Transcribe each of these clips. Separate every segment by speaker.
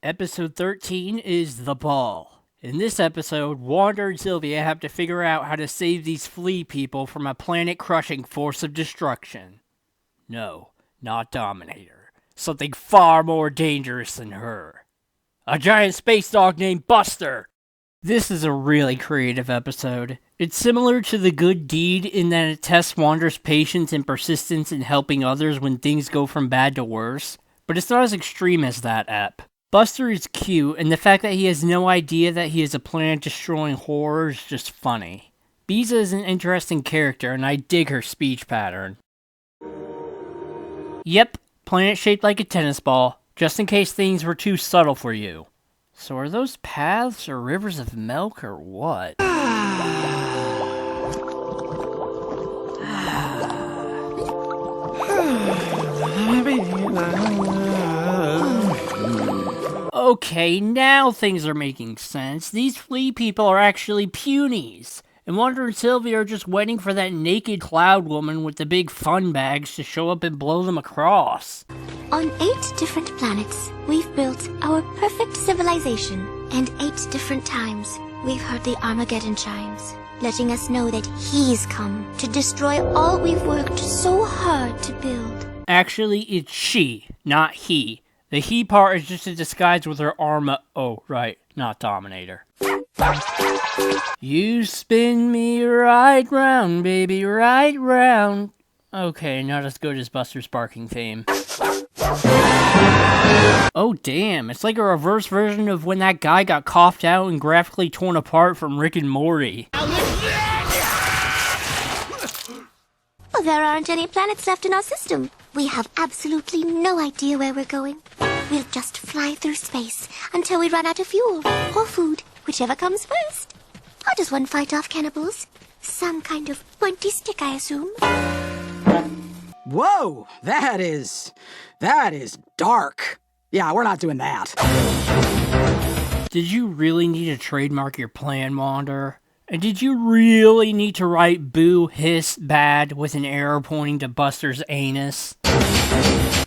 Speaker 1: Episode 13 is The Ball. In this episode, Wander and Sylvia have to figure out how to save these flea people from a planet-crushing force of destruction. No, not Dominator. Something far more dangerous than her. A giant space dog named Buster! This is a really creative episode. It's similar to The Good Deed in that it tests Wander's patience and persistence in helping others when things go from bad to worse, but it's not as extreme as that ep. Buster is cute, and the fact that he has no idea that he is a planet-destroying horror is just funny. Biza is an interesting character, and I dig her speech pattern. Yep, planet shaped like a tennis ball, just in case things were too subtle for you. So are those paths or rivers of milk or what? Okay, now things are making sense. These flea people are actually punies. And Wander and Sylvia are just waiting for that naked cloud woman with the big fun bags to show up and blow them across.
Speaker 2: On 8 different planets, we've built our perfect civilization. And 8 different times, we've heard the Armageddon chimes, letting us know that he's come to destroy all we've worked so hard to build.
Speaker 1: Actually, it's she, not he. The he part is just a disguise with her oh, right, not Dominator. You spin me right round, baby, right round. Okay, not as good as Buster's barking theme. Oh damn, it's like a reverse version of when that guy got coughed out and graphically torn apart from Rick and Morty.
Speaker 2: Well, there aren't any planets left in our system. We have absolutely no idea where we're going. We'll just fly through space until we run out of fuel or food, whichever comes first. How does one fight off cannibals? Some kind of pointy stick, I assume.
Speaker 3: Whoa, that is dark. Yeah, we're not doing that.
Speaker 1: Did you really need to trademark your plan, Wander? And did you really need to write boo, hiss, bad with an arrow pointing to Buster's anus?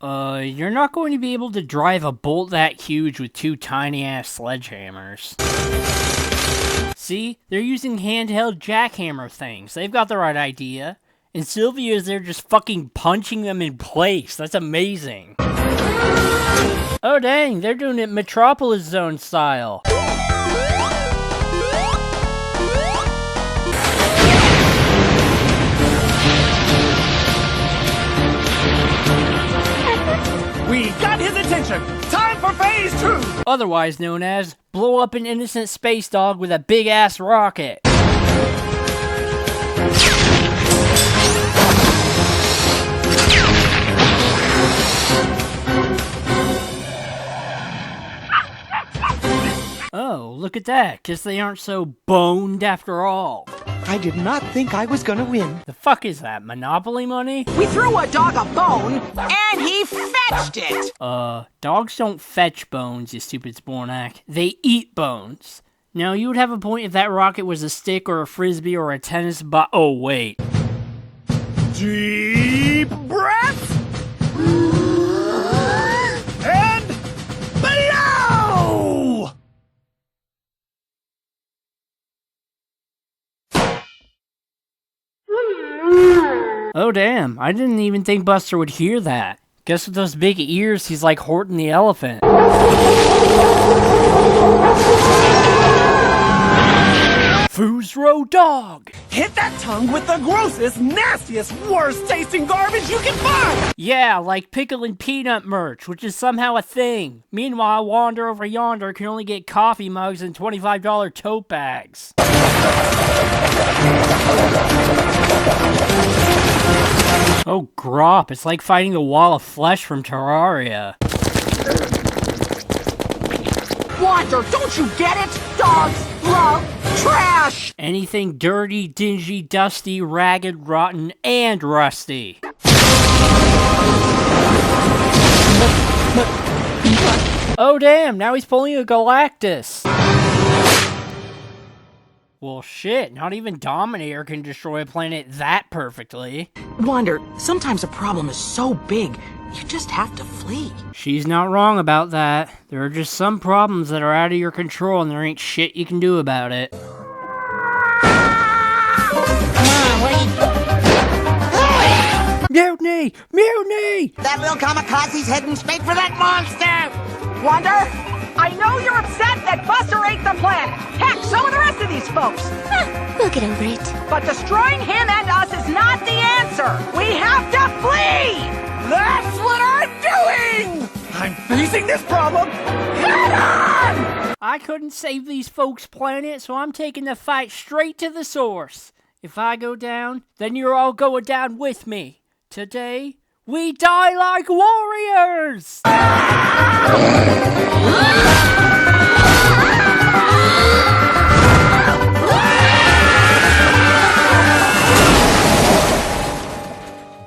Speaker 1: You're not going to be able to drive a bolt that huge with 2 tiny-ass sledgehammers. See? They're using handheld jackhammer things. They've got the right idea. And Sylvia is there just fucking punching them in place. That's amazing. Oh dang, they're doing it Metropolis Zone style.
Speaker 4: We got his attention! Time for phase 2!
Speaker 1: Otherwise known as blow up an innocent space dog with a big ass rocket. Oh, look at that. Guess they aren't so boned after all.
Speaker 4: I did not think I was gonna win.
Speaker 1: The fuck is that, Monopoly money?
Speaker 5: We threw a dog a bone, and he fetched it!
Speaker 1: Dogs don't fetch bones, you stupid spornak. They eat bones. Now, you would have a point if that rocket was a stick or a frisbee or a tennis oh, wait.
Speaker 4: Deep breath! And blow!
Speaker 1: Oh damn, I didn't even think Buster would hear that. Guess with those big ears, he's like Horton the elephant. Foosro dog!
Speaker 4: Hit that tongue with the grossest, nastiest, worst tasting garbage you can find!
Speaker 1: Yeah, like pickle and peanut merch, which is somehow a thing. Meanwhile, Wander Over Yonder can only get coffee mugs and $25 tote bags. Oh, grop, it's like fighting a wall of flesh from Terraria.
Speaker 5: Wander, don't you get it? Dogs love trash!
Speaker 1: Anything dirty, dingy, dusty, ragged, rotten, and rusty. Oh damn, now he's pulling a Galactus. Well, shit, not even Dominator can destroy a planet that perfectly.
Speaker 5: Wander, sometimes a problem is so big, you just have to flee.
Speaker 1: She's not wrong about that. There are just some problems that are out of your control and there ain't shit you can do about it.
Speaker 6: Come on, what are you...
Speaker 1: Mutiny! Mutiny!
Speaker 6: That little kamikaze's heading straight for that monster!
Speaker 5: Wander, I know you're upset that Buster ate the planet. Heck, so are the rest of these folks.
Speaker 2: We'll get over it.
Speaker 5: But destroying him and us is not the answer. We have to flee!
Speaker 4: That's what I'm doing! I'm facing this problem head on!
Speaker 1: I couldn't save these folks' planet, so I'm taking the fight straight to the source. If I go down, then you're all going down with me. Today, we die like warriors!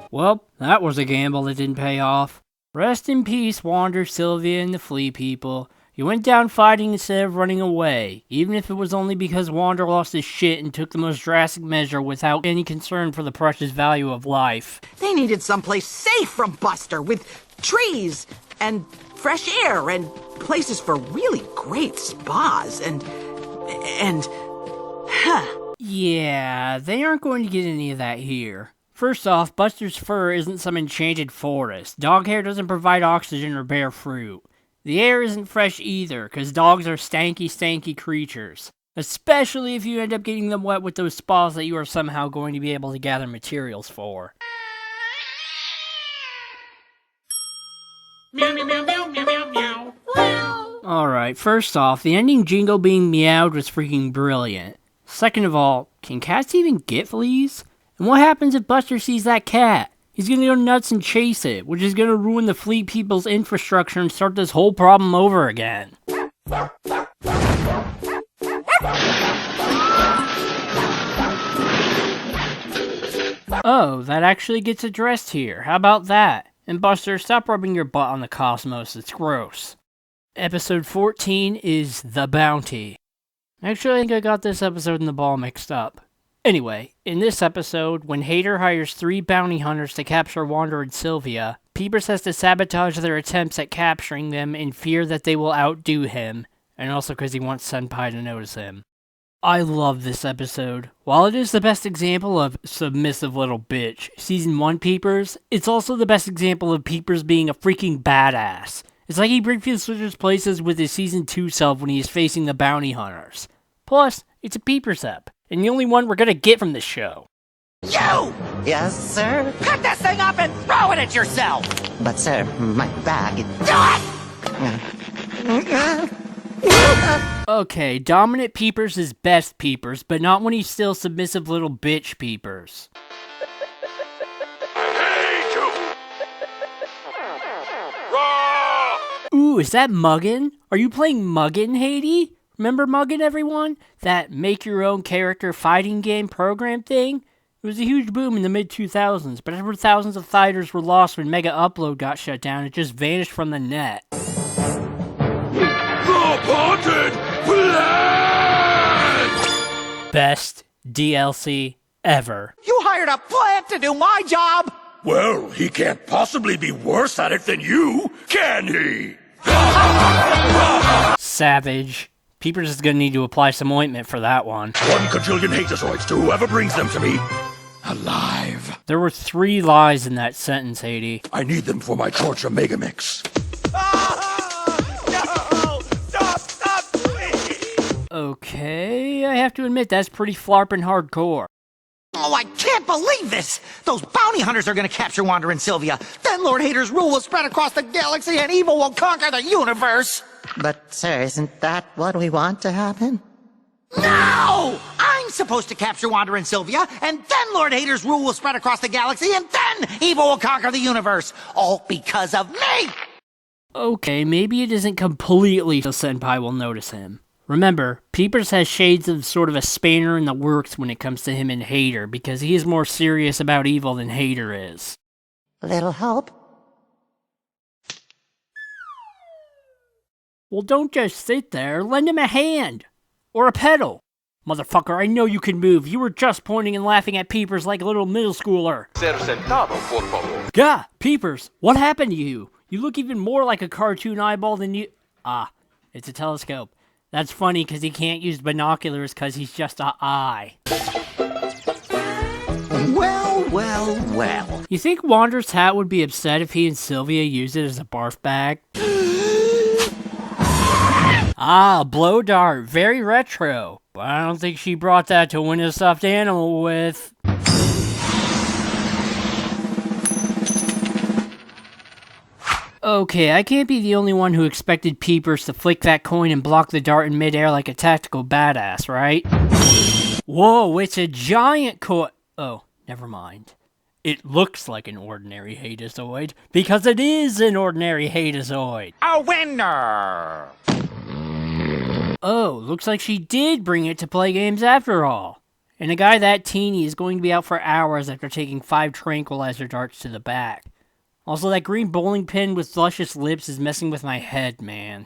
Speaker 1: Well, that was a gamble that didn't pay off. Rest in peace, Wander, Sylvia, and the Flea people. You went down fighting instead of running away, even if it was only because Wander lost his shit and took the most drastic measure without any concern for the precious value of life.
Speaker 5: They needed someplace safe from Buster, with trees and fresh air and places for really great spas and...
Speaker 1: Yeah, they aren't going to get any of that here. First off, Buster's fur isn't some enchanted forest. Dog hair doesn't provide oxygen or bear fruit. The air isn't fresh either, because dogs are stanky creatures. Especially if you end up getting them wet with those spas that you are somehow going to be able to gather materials for. Alright, first off, the ending jingle being meowed was freaking brilliant. Second of all, can cats even get fleas? And what happens if Buster sees that cat? He's gonna go nuts and chase it, which is gonna ruin the Flea people's infrastructure and start this whole problem over again. Oh, that actually gets addressed here. How about that? And Buster, stop rubbing your butt on the cosmos, it's gross. Episode 14 is The Bounty. Actually, I think I got this episode and the ball mixed up. Anyway, in this episode, when Hater hires 3 bounty hunters to capture Wander and Sylvia, Peepers has to sabotage their attempts at capturing them in fear that they will outdo him, and also because he wants Senpai to notice him. I love this episode. While it is the best example of submissive little bitch, Season 1 Peepers, it's also the best example of Peepers being a freaking badass. It's like he briefly switches places with his Season 2 self when he is facing the bounty hunters. Plus, it's a Peepers ep. And the only one we're gonna get from this show.
Speaker 6: You! Yes, sir?
Speaker 5: Pick this thing up and throw it at yourself!
Speaker 6: But, sir, my back...
Speaker 5: Do it!
Speaker 1: Okay, dominant Peepers is best Peepers, but not when he's still submissive little bitch Peepers. Ooh, is that Muggin? Are you playing Muggin, Haiti? Remember Muggin, everyone? That make-your-own-character fighting game program thing? It was a huge boom in the mid-2000s, but after thousands of fighters were lost when Mega Upload got shut down, it just vanished from the net.
Speaker 4: The Haunted Plant!
Speaker 1: Best DLC ever.
Speaker 5: You hired a plant to do my job!
Speaker 4: Well, he can't possibly be worse at it than you, can he?
Speaker 1: Savage. Peepers is gonna need to apply some ointment for that one.
Speaker 4: 1 kajillion Hatazoids to whoever brings them to me. Alive.
Speaker 1: There were 3 lies in that sentence, Haiti.
Speaker 4: I need them for my torture megamix. No! Stop, please!
Speaker 1: Okay, I have to admit that's pretty flarpin' hardcore.
Speaker 6: Oh, I can't believe this! Those bounty hunters are gonna capture Wander and Sylvia. Then Lord Hater's rule will spread across the galaxy and evil will conquer the universe! But, sir, isn't that what we want to happen? No! I'm supposed to capture Wander and Sylvia, and then Lord Hater's rule will spread across the galaxy, and then evil will conquer the universe! All because of me!
Speaker 1: Okay, maybe it isn't completely so Senpai will notice him. Remember, Peepers has shades of sort of a spanner in the works when it comes to him and Hater, because he is more serious about evil than Hater is.
Speaker 6: Little help?
Speaker 1: Well, don't just sit there, lend him a hand! Or a pedal! Motherfucker, I know you can move. You were just pointing and laughing at Peepers like a little middle schooler.
Speaker 7: Ser sentado, por favor.
Speaker 1: Gah, Peepers, what happened to you? You look even more like a cartoon eyeball than you... Ah, it's a telescope. That's funny because he can't use binoculars because he's just a eye.
Speaker 6: Well.
Speaker 1: You think Wander's hat would be upset if he and Sylvia used it as a barf bag? Ah, blow dart, very retro. But I don't think she brought that to win a stuffed animal with. Okay, I can't be the only one who expected Peepers to flick that coin and block the dart in midair like a tactical badass, right? Whoa, it's a giant coin. Oh, never mind. It looks like an ordinary Hadazoid, because it is an ordinary Hadazoid.
Speaker 4: A winner!
Speaker 1: Oh, looks like she did bring it to play games after all. And a guy that teeny is going to be out for hours after taking 5 tranquilizer darts to the back. Also, that green bowling pin with luscious lips is messing with my head, man.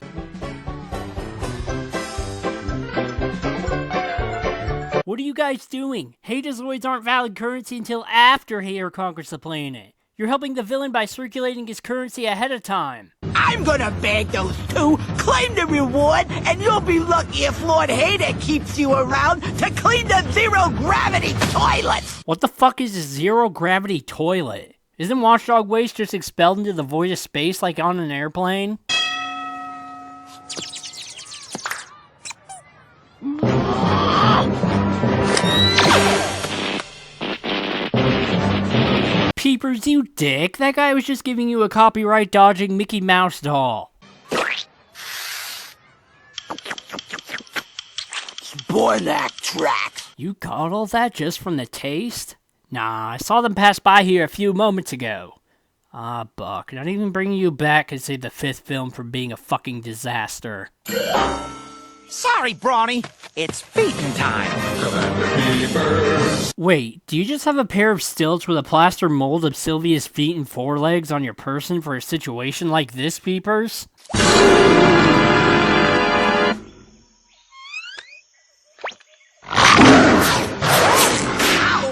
Speaker 1: What are you guys doing? Hadazoids aren't valid currency until after Hater conquers the planet. You're helping the villain by circulating his currency ahead of time.
Speaker 5: I'm gonna bag those two, claim the reward, and you'll be lucky if Lord Hater keeps you around to clean the zero-gravity toilets!
Speaker 1: What the fuck is a zero-gravity toilet? Isn't watchdog waste just expelled into the void of space like on an airplane? Peepers, you dick. That guy was just giving you a copyright-dodging Mickey Mouse doll.
Speaker 5: Bornak tracks.
Speaker 1: You got all that just from the taste? Nah, I saw them pass by here a few moments ago. Ah, Buck, not even bringing you back could save the 5th film from being a fucking disaster.
Speaker 4: Sorry, Brawny. It's feeding time.
Speaker 1: Wait, do you just have a pair of stilts with a plaster mold of Sylvia's feet and forelegs on your person for a situation like this, Peepers?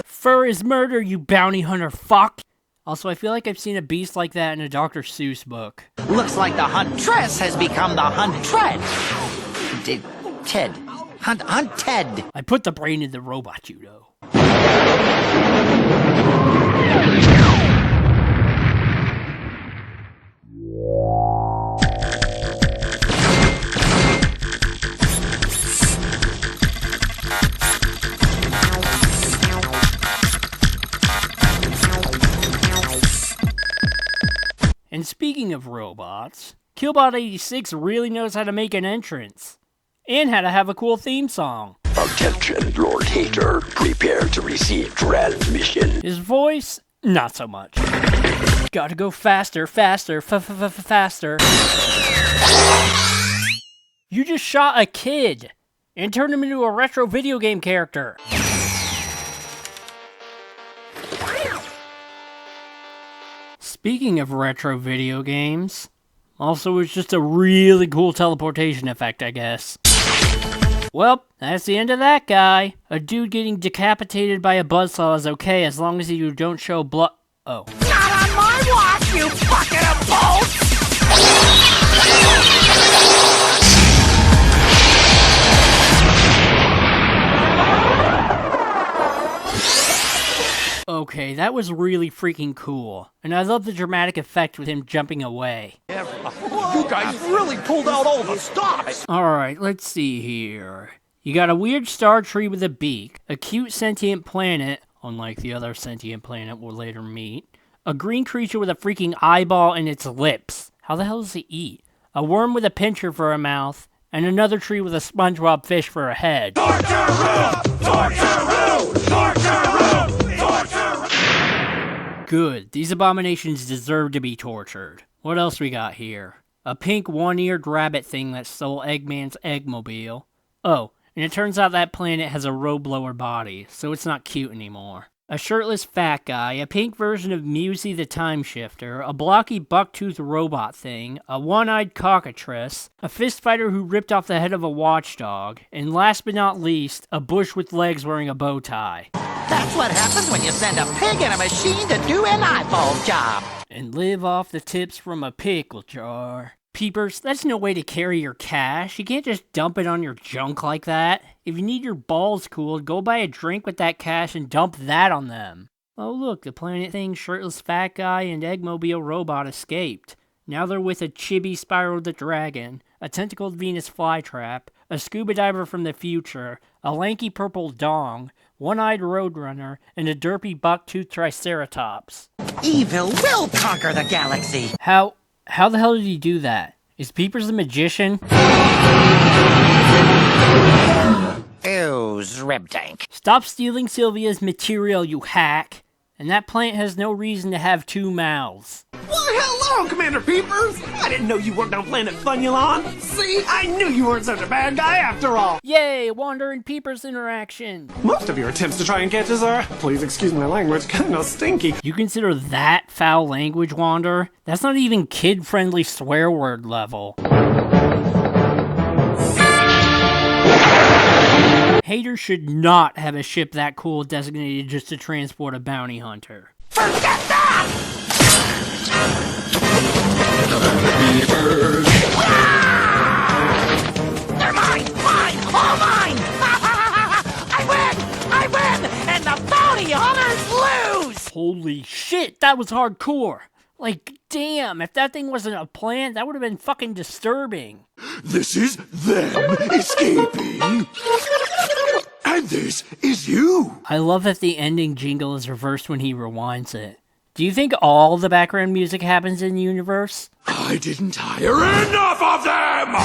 Speaker 1: Fur is murder, you bounty hunter fuck! Also, I feel like I've seen a beast like that in a Dr. Seuss book.
Speaker 6: Looks like the huntress has become the hunted. Ted. Hunted.
Speaker 1: I put the brain in the robot, Judo. And speaking of robots, Killbot86 really knows how to make an entrance. And how to have a cool theme song.
Speaker 8: Attention, Lord Hater. Prepare to receive transmission.
Speaker 1: His voice, not so much. Gotta go faster, faster. You just shot a kid and turned him into a retro video game character. Speaking of retro video games, also it's just a really cool teleportation effect, I guess. Well, that's the end of that guy. A dude getting decapitated by a buzzsaw is okay as long as you don't show blood. Oh.
Speaker 4: Not on my watch, you bucket of bolts!
Speaker 1: Okay, that was really freaking cool. And I love the dramatic effect with him jumping away.
Speaker 4: You guys really pulled out all the stops!
Speaker 1: Alright, let's see here. You got a weird star tree with a beak, a cute sentient planet, unlike the other sentient planet we'll later meet, a green creature with a freaking eyeball in its lips. How the hell does it eat? A worm with a pincher for a mouth, and another tree with a SpongeBob fish for a head. Good. These abominations deserve to be tortured. What else we got here? A pink one-eared rabbit thing that stole Eggman's Eggmobile. Oh, and it turns out that planet has a road blower body, so it's not cute anymore. A shirtless fat guy, a pink version of Musey the Time Shifter, a blocky buck-toothed robot thing, a one-eyed cockatrice, a fist fighter who ripped off the head of a watchdog, and last but not least, a bush with legs wearing a bow tie.
Speaker 6: That's what happens when you send a pig in a machine to do an eyeball job.
Speaker 1: And live off the tips from a pickle jar. Peepers, that's no way to carry your cash. You can't just dump it on your junk like that. If you need your balls cooled, go buy a drink with that cash and dump that on them. Oh look, the Planet Thing, shirtless fat guy, and Eggmobile robot escaped. Now they're with a chibi Spyro the Dragon, a tentacled Venus flytrap, a scuba diver from the future, a lanky purple dong, one-eyed roadrunner, and a derpy buck-toothed triceratops.
Speaker 6: Evil will conquer the galaxy.
Speaker 1: How the hell did he do that? Is Peepers a magician?
Speaker 6: Ew, Zrib Tank.
Speaker 1: Stop stealing Sylvia's material, you hack. And that plant has no reason to have two mouths.
Speaker 4: Why, hello, Commander Peepers! I didn't know you worked on Planet Funulon. See, I knew you weren't such a bad guy after all.
Speaker 1: Yay, Wander and Peepers interaction.
Speaker 4: Most of your attempts to try and catch us are, please excuse my language, kinda stinky.
Speaker 1: You consider that foul language, Wander? That's not even kid-friendly swear word level. Haters should not have a ship that cool designated just to transport a bounty hunter.
Speaker 6: Forget that! They're mine, all mine! I win, and the bounty hunters lose!
Speaker 1: Holy shit, that was hardcore! Like, damn, if that thing wasn't a plant, that would have been fucking disturbing.
Speaker 9: This is them escaping. And this is you.
Speaker 1: I love that the ending jingle is reversed when he rewinds it. Do you think all the background music happens in the universe?
Speaker 9: I didn't hire enough of them!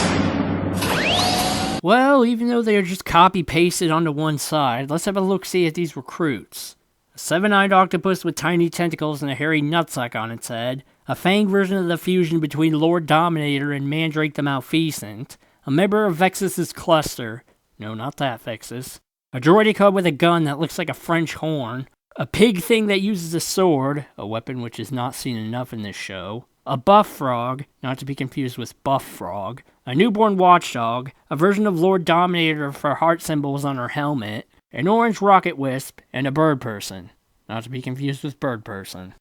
Speaker 1: Well, even though they are just copy-pasted onto one side, let's have a look-see at these recruits. A seven-eyed octopus with tiny tentacles and a hairy nutsack on its head, a fanged version of the fusion between Lord Dominator and Mandrake the Malfeasant, a member of Vexus's cluster, no, not that Vexus, a droidicub with a gun that looks like a French horn, a pig thing that uses a sword, a weapon which is not seen enough in this show, a buff frog, not to be confused with Buff Frog, a newborn watchdog, a version of Lord Dominator for heart symbols on her helmet, an orange rocket wisp, and a bird person, not to be confused with Bird Person.